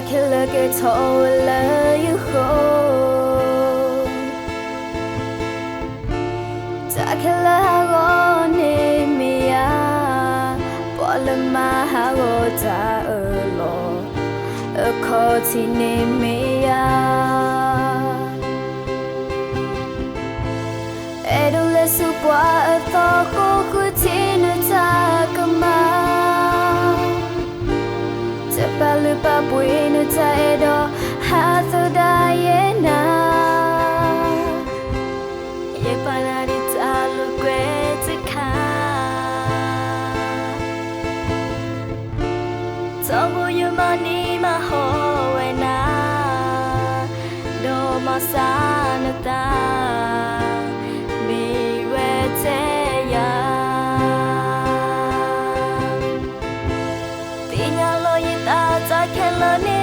killer get taller you go ta killer go ni mi ya polama go ta lo ko ti ni mi ya edo le su bwa tho ko ku ti nu ta kama Palupa buinu taedo hatho dayena Ye panari talu kwetika Tobu yumani mahowena Do masanata Miweteya Ta kela ni